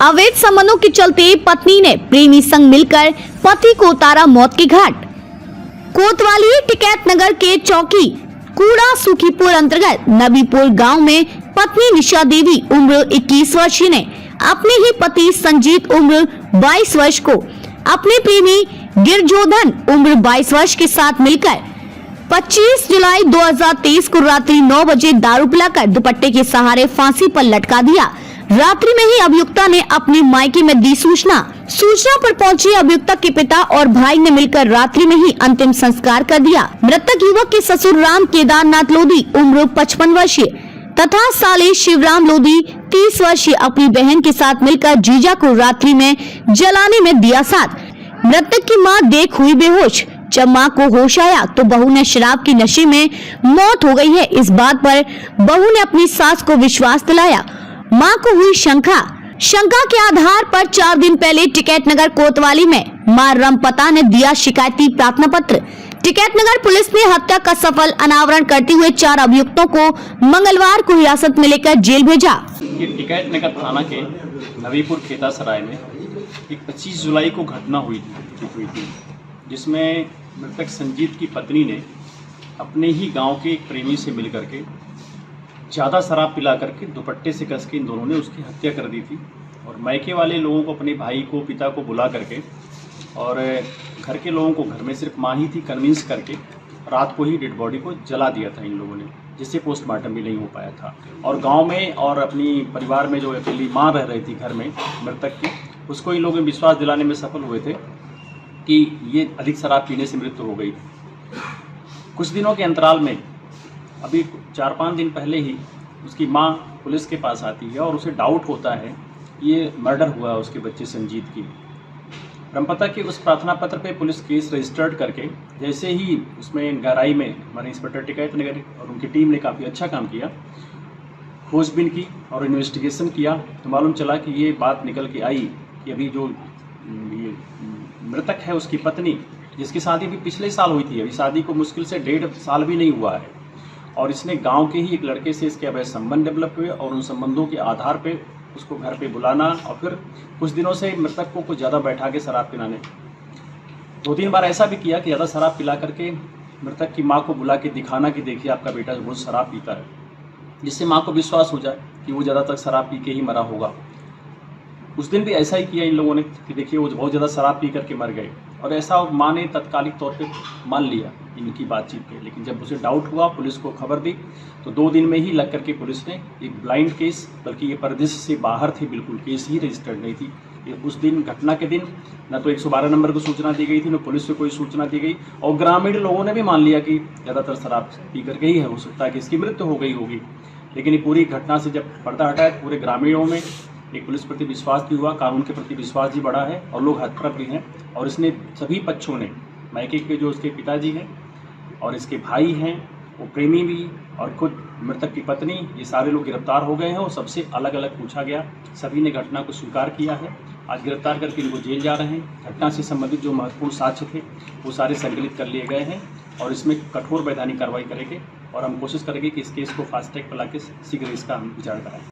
अवैध संबंधों के चलते पत्नी ने प्रेमी संग मिलकर पति को उतारा मौत के घाट। कोतवाली टिकैत नगर के चौकी कूड़ा सुखीपुर अंतर्गत नबीपुर गांव में पत्नी निशा देवी उम्र 21 वर्षीय ने अपने ही पति संजीत उम्र 22 वर्ष को अपने प्रेमी गिरजोधन उम्र 22 वर्ष के साथ मिलकर 25 जुलाई 2023 को रात्रि 9 बजे दारू पिलाकर दुपट्टे के सहारे फांसी पर लटका दिया। रात्रि में ही अभियुक्ता ने अपने मायके में दी सूचना पर पहुंचे अभियुक्ता के पिता और भाई ने मिलकर रात्रि में ही अंतिम संस्कार कर दिया। मृतक युवक के ससुर राम केदारनाथ लोधी उम्र 55 वर्षीय तथा साले शिवराम लोधी 30 वर्षीय अपनी बहन के साथ मिलकर जीजा को रात्रि में जलाने में दिया साथ। मृतक की मां देख हुई बेहोश। जब मां को होश आया तो बहू ने शराब की नशे में मौत हो गई है। इस बात पर बहू ने अपनी सास को विश्वास दिलाया। मां को हुई शंका के आधार पर 4 दिन पहले टिकैत नगर कोतवाली में मां रमपता ने दिया शिकायती प्रार्थना पत्र। टिकैत नगर पुलिस ने हत्या का सफल अनावरण करते हुए 4 अभियुक्तों को मंगलवार को हिरासत में लेकर जेल भेजा। टिकैत नगर थाना के नबीपुर खेता सराय में एक 25 जुलाई को घटना हुई थी जिसमें मृतक संजीत की पत्नी ने अपने ही गांव के एक प्रेमी से मिलकर के ज़्यादा शराब पिला करके दुपट्टे से कस के इन दोनों ने उसकी हत्या कर दी थी। और मायके वाले लोगों को, अपने भाई को, पिता को बुला करके और घर के लोगों को, घर में सिर्फ माँ ही थी, कन्विंस करके रात को ही डेड बॉडी को जला दिया था इन लोगों ने, जिससे पोस्टमार्टम भी नहीं हो पाया था। और गांव में और अपनी परिवार में जो अकेली माँ रह रही थी घर में मृतक की, उसको इन लोगों ने विश्वास दिलाने में सफल हुए थे कि ये अधिक शराब पीने से मृत्यु हो गई। कुछ दिनों के अंतराल में अभी 4-5 दिन पहले ही उसकी माँ पुलिस के पास आती है और उसे डाउट होता है ये मर्डर हुआ है उसके बच्चे संजीत की। रमपता के उस प्रार्थना पत्र पे पुलिस केस रजिस्टर्ड करके जैसे ही उसमें गहराई में हमारे इंस्पेक्टर टिकैत नगर और उनकी टीम ने काफ़ी अच्छा काम किया, खोजबीन की और इन्वेस्टिगेशन किया, तो मालूम चला कि ये बात निकल के आई कि अभी जो ये मृतक है उसकी पत्नी, जिसकी शादी भी पिछले साल हुई थी, अभी शादी को मुश्किल से 1.5 साल भी नहीं हुआ है, और इसने गांव के ही एक लड़के से इसके अवैध संबंध डेवलप हुए और उन संबंधों के आधार पे उसको घर पे बुलाना और फिर कुछ दिनों से मृतक को कुछ ज़्यादा बैठा के शराब पिलाने। 2-3 बार ऐसा भी किया कि ज़्यादा शराब पिला करके मृतक की माँ को बुला के दिखाना कि देखिए आपका बेटा बहुत शराब पीता है, जिससे माँ को विश्वास हो जाए कि वो ज़्यादातर शराब पी के ही मरा होगा। उस दिन भी ऐसा ही किया इन लोगों ने कि देखिए वो बहुत ज़्यादा शराब पी करके मर गए, और ऐसा माँ ने तत्कालिक तौर पे मान लिया इनकी बातचीत पे। लेकिन जब उसे डाउट हुआ, पुलिस को खबर दी, तो 2 दिन में ही लग करके पुलिस ने एक ब्लाइंड केस, बल्कि ये परिदृश्य से बाहर थे, बिल्कुल केस ही रजिस्टर्ड नहीं थी। ये उस दिन, घटना के दिन, न तो 112 नंबर को सूचना दी गई थी, न पुलिस से कोई सूचना दी गई, और ग्रामीण लोगों ने भी मान लिया कि ज़्यादातर शराब पी करके ही है, हो सकता है कि इसकी मृत्यु हो गई होगी। लेकिन ये पूरी घटना से जब पर्दा हटाया, पूरे ग्रामीणों में एक पुलिस प्रति विश्वास भी हुआ, कानून के प्रति विश्वास भी बढ़ा है और लोग हतप्रभ भी हैं। और इसने सभी पक्षों ने, मायके के जो उसके पिताजी हैं और इसके भाई हैं, वो प्रेमी भी और खुद मृतक की पत्नी, ये सारे लोग गिरफ्तार हो गए हैं और सबसे अलग अलग पूछा गया। सभी ने घटना को स्वीकार किया है। आज गिरफ्तार करके इनको जेल जा रहे हैं। घटना से संबंधित जो महत्वपूर्ण साक्ष्य थे वो सारे संकलित कर लिए गए हैं और इसमें कठोर वैधानिक कार्रवाई करेंगे और हम कोशिश करेंगे कि इस केस को फास्ट ट्रैक पर लाके शीघ्र इसका हम विचार कराएं।